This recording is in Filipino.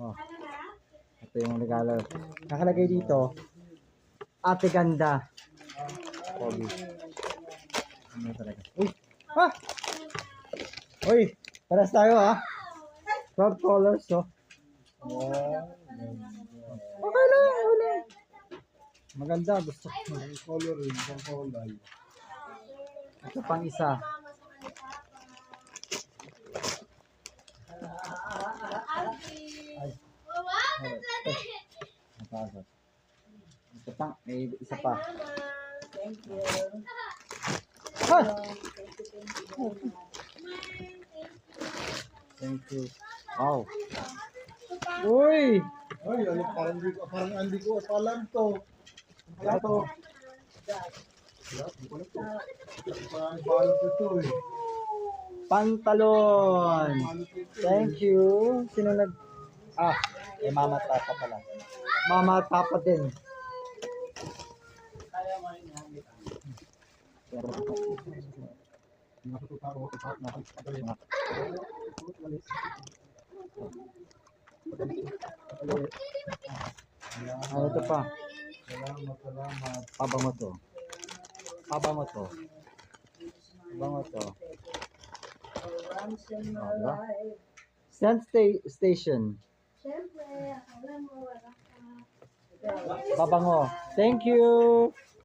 Oh, ito yung regalo. Nakalagay dito, Ate Ganda. Pogi. Ano talaga? Uy! Ha! Uy! Paras tayo ha! Proud colors oh. Okay lang, okay lang. Maganda, gusto ko. Color rin, isang kulay. Ito pang isa. Ay. Napasok. Ito pang, may isa pa. Thank you. Ha! Thank you. Wow. Uy! Ay, ano, parang hindi ko alam to. Wala to. Wala to. Parang balot ito eh. Pantalon. Balot ito. Thank you. Sino nag... Ah, eh mama at papa pala. Mama at papa din. Ano ito pa? Salamat, salamat. Pabango to. Pabango to. Pabango to. Once in my Diba? life. Scent station. Siyempre, akala mo wala ka. Pabango. Thank you.